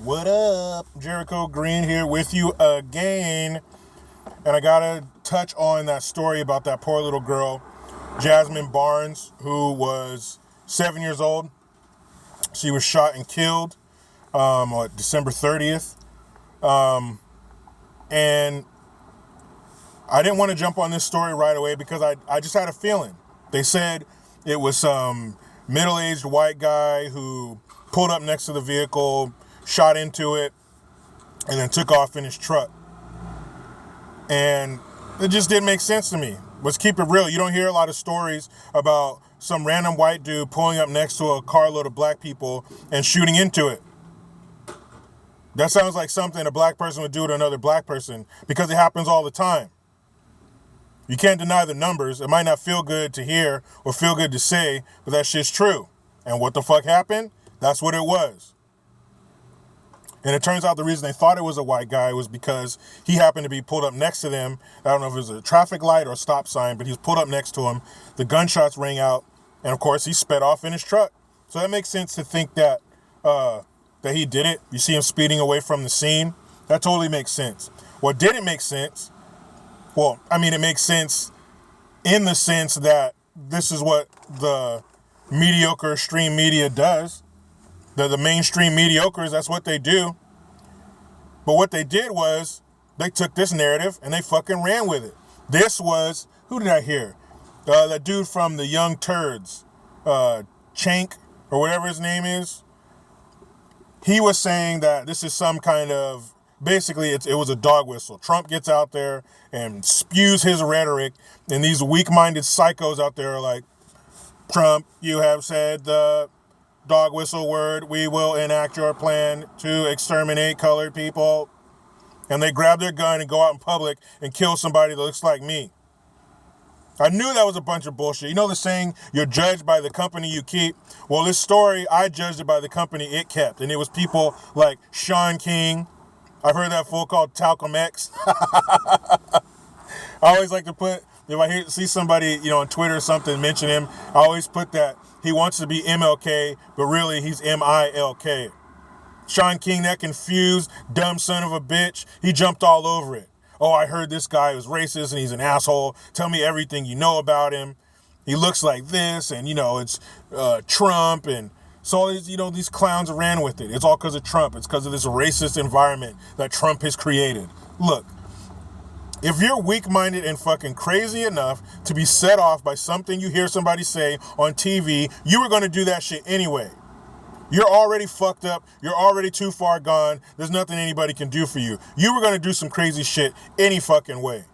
What up? Jericho Green here with you again. And I gotta touch on that story about that poor little girl, Jazmine Barnes, who was 7 years old. She was shot and killed on December 30th. And I didn't want to jump on this story right away because I just had a feeling. They said it was some middle-aged white guy who pulled up next to the vehicle, shot into it, and then took off in his truck. And it just didn't make sense to me. Let's keep it real. You don't hear a lot of stories about some random white dude pulling up next to a carload of black people and shooting into it. That sounds like something a black person would do to another black person because it happens all the time. You can't deny the numbers. It might not feel good to hear or feel good to say, but that shit's true. And what the fuck happened? That's what it was. And it turns out the reason they thought it was a white guy was because he happened to be pulled up next to them. I don't know if it was a traffic light or a stop sign, but he was pulled up next to him. The gunshots rang out, and of course he sped off in his truck. So that makes sense to think that that he did it. You see him speeding away from the scene. That totally makes sense. What didn't make sense? Well, I mean, it makes sense in the sense that this is what the mediocre stream media does. The mainstream mediocres, that's what they do. But what they did was they took this narrative and they fucking ran with it. This was, who did I hear? That dude from the Young Turds, Chank, or whatever his name is. He was saying that this is some kind of, basically it was a dog whistle. Trump gets out there and spews his rhetoric, and these weak-minded psychos out there are like, Trump, you have said the dog whistle word, we will enact your plan to exterminate colored people. And they grab their gun and go out in public and kill somebody that looks like me. I knew that was a bunch of bullshit. You know the saying, you're judged by the company you keep? Well, this story, I judged it by the company it kept. And it was people like Sean King. I've heard that fool called Talcum X. I always like to put, if I see somebody, on Twitter or something mention him, I always put that he wants to be MLK, but really he's MILK. Sean King, that confused, dumb son of a bitch, he jumped all over it. Oh, I heard this guy was racist and he's an asshole. Tell me everything you know about him. He looks like this, and it's Trump, and so all these, these clowns ran with it. It's all because of Trump. It's because of this racist environment that Trump has created. Look, if you're weak-minded and fucking crazy enough to be set off by something you hear somebody say on TV, you were going to do that shit anyway. You're already fucked up. You're already too far gone. There's nothing anybody can do for you. You were going to do some crazy shit any fucking way.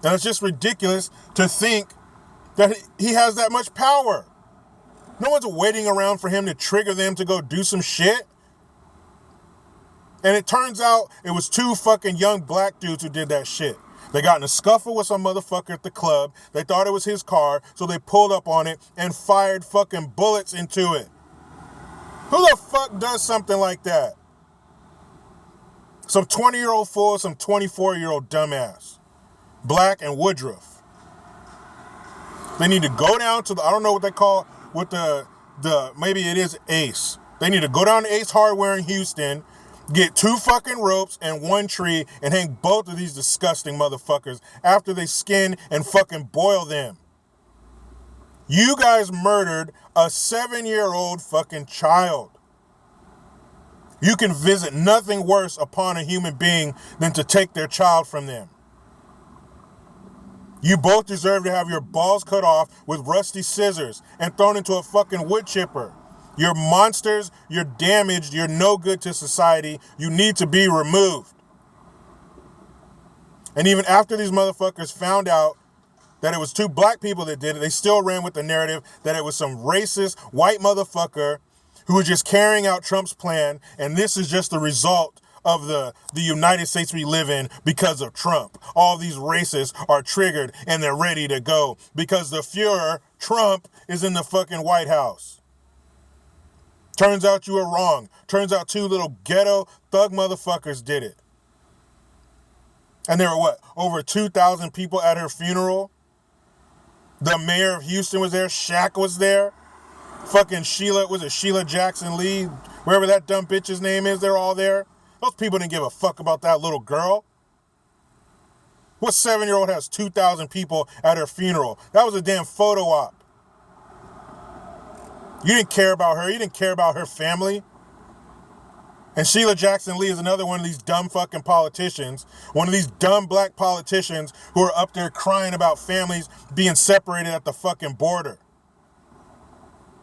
And it's just ridiculous to think that he has that much power. No one's waiting around for him to trigger them to go do some shit. And it turns out it was two fucking young black dudes who did that shit. They got in a scuffle with some motherfucker at the club. They thought it was his car, so they pulled up on it and fired fucking bullets into it. Who the fuck does something like that? Some 20-year-old fool, some 24-year-old dumbass. Black and Woodruff. They need to go down to I don't know what they call, with maybe it is Ace. They need to go down to Ace Hardware in Houston, get 2 fucking ropes and 1 tree, and hang both of these disgusting motherfuckers after they skin and fucking boil them. You guys murdered a 7-year-old fucking child. You can visit nothing worse upon a human being than to take their child from them. You both deserve to have your balls cut off with rusty scissors and thrown into a fucking wood chipper. You're monsters, you're damaged, you're no good to society, you need to be removed. And even after these motherfuckers found out that it was 2 black people that did it, they still ran with the narrative that it was some racist white motherfucker who was just carrying out Trump's plan, and this is just the result of the United States we live in because of Trump. All these racists are triggered and they're ready to go because the Fuhrer, Trump, is in the fucking White House. Turns out you were wrong. Turns out 2 little ghetto thug motherfuckers did it. And there were over 2,000 people at her funeral? The mayor of Houston was there. Shaq was there. Fucking Sheila Jackson Lee, Wherever that dumb bitch's name is, they're all there. Those people didn't give a fuck about that little girl. What 7-year-old has 2,000 people at her funeral? That was a damn photo op. You didn't care about her. You didn't care about her family. And Sheila Jackson Lee is another one of these dumb fucking politicians. One of these dumb black politicians who are up there crying about families being separated at the fucking border.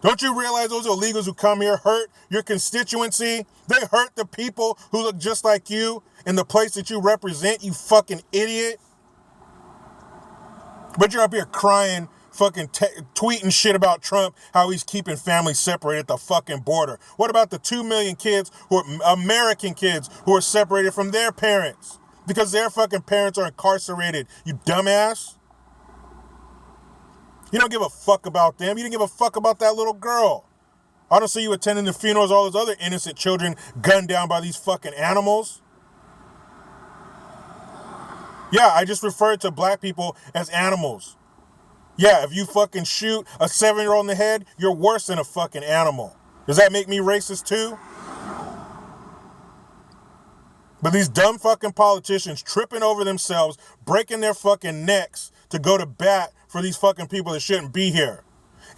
Don't you realize those illegals who come here hurt your constituency? They hurt the people who look just like you in the place that you represent, you fucking idiot. But you're up here crying, fucking tweeting shit about Trump, how he's keeping families separated at the fucking border. What about the 2 million kids who are American kids who are separated from their parents because their fucking parents are incarcerated, you dumbass? You don't give a fuck about them. You didn't give a fuck about that little girl. I don't see you attending the funerals of all those other innocent children gunned down by these fucking animals. Yeah, I just referred to black people as animals. Yeah, if you fucking shoot a 7-year-old in the head, you're worse than a fucking animal. Does that make me racist too? But these dumb fucking politicians tripping over themselves, breaking their fucking necks to go to bat for these fucking people that shouldn't be here.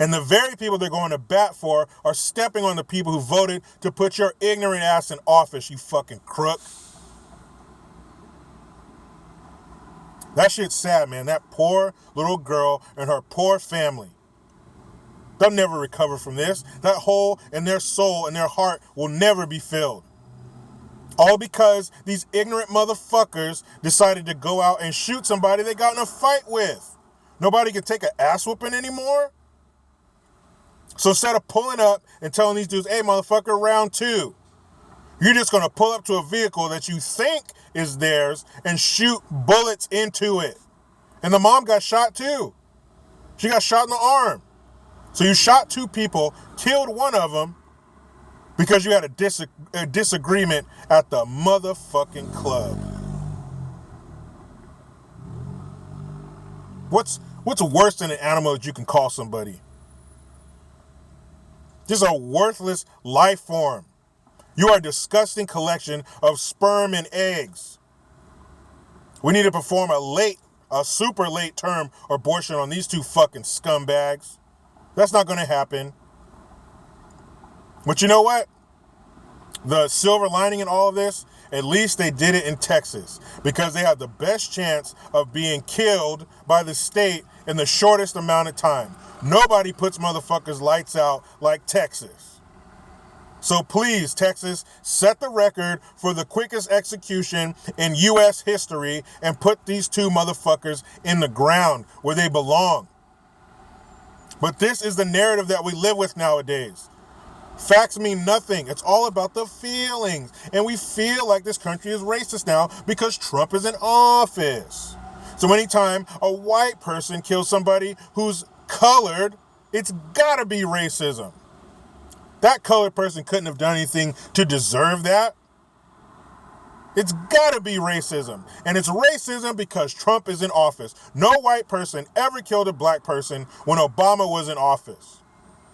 And the very people they're going to bat for are stepping on the people who voted to put your ignorant ass in office, you fucking crook. That shit's sad, man. That poor little girl and her poor family. They'll never recover from this. That hole in their soul and their heart will never be filled. All because these ignorant motherfuckers decided to go out and shoot somebody they got in a fight with. Nobody can take an ass whooping anymore. So instead of pulling up and telling these dudes, hey, motherfucker, round 2, you're just going to pull up to a vehicle that you think is theirs and shoot bullets into it. And the mom got shot too. She got shot in the arm. So you shot 2 people, killed one of them because you had a disagreement at the motherfucking club. What's worse than an animal that you can call somebody? This is a worthless life form. You are a disgusting collection of sperm and eggs. We need to perform a super late term abortion on these 2 fucking scumbags. That's not going to happen. But you know what? The silver lining in all of this, at least they did it in Texas because they had the best chance of being killed by the state in the shortest amount of time. Nobody puts motherfuckers' lights out like Texas. So please, Texas, set the record for the quickest execution in U.S. history and put these 2 motherfuckers in the ground where they belong. But this is the narrative that we live with nowadays. Facts mean nothing. It's all about the feelings. And we feel like this country is racist now because Trump is in office. So anytime a white person kills somebody who's colored, it's gotta be racism. That colored person couldn't have done anything to deserve that. It's gotta be racism. And it's racism because Trump is in office. No white person ever killed a black person when Obama was in office.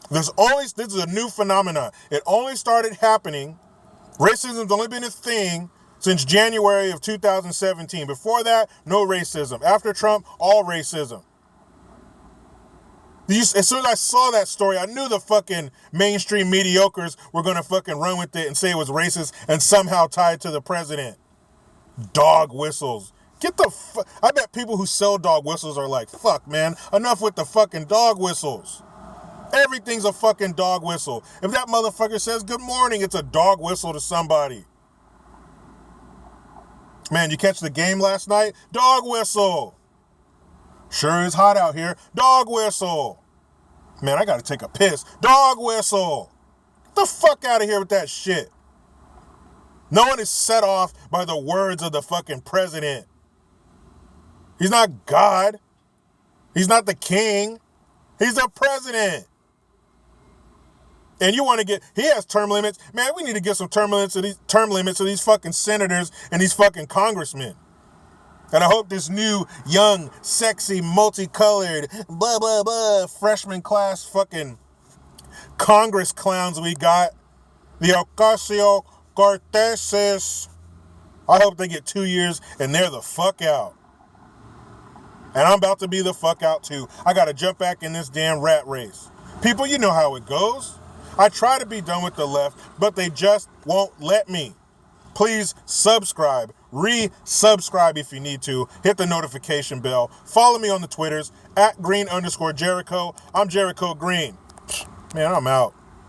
This is a new phenomenon. It only started happening. Racism's only been a thing since January of 2017. Before that, no racism. After Trump, all racism. As soon as I saw that story, I knew the fucking mainstream mediocres were going to fucking run with it and say it was racist and somehow tied to the president. Dog whistles. Get the fuck. I bet people who sell dog whistles are like, fuck, man, enough with the fucking dog whistles. Everything's a fucking dog whistle. If that motherfucker says good morning, it's a dog whistle to somebody. Man, you catch the game last night? Dog whistle. Sure is hot out here. Dog whistle. Man, I gotta take a piss. Dog whistle. Get the fuck out of here with that shit. No one is set off by the words of the fucking president. He's not God. He's not the king. He's the president. And you want to he has term limits. Man, we need to get some term limits to these fucking senators and these fucking congressmen. And I hope this new, young, sexy, multicolored, blah, blah, blah, freshman class fucking Congress clowns we got The Ocasio-Cortezes. I hope they get 2 years and they're the fuck out. And I'm about to be the fuck out too. I gotta jump back in this damn rat race. People, you know how it goes. I try to be done with the left, but they just won't let me. Please subscribe, resubscribe if you need to. Hit the notification bell. Follow me on the Twitters, @Green_Jericho. I'm Jericho Green. Man, I'm out.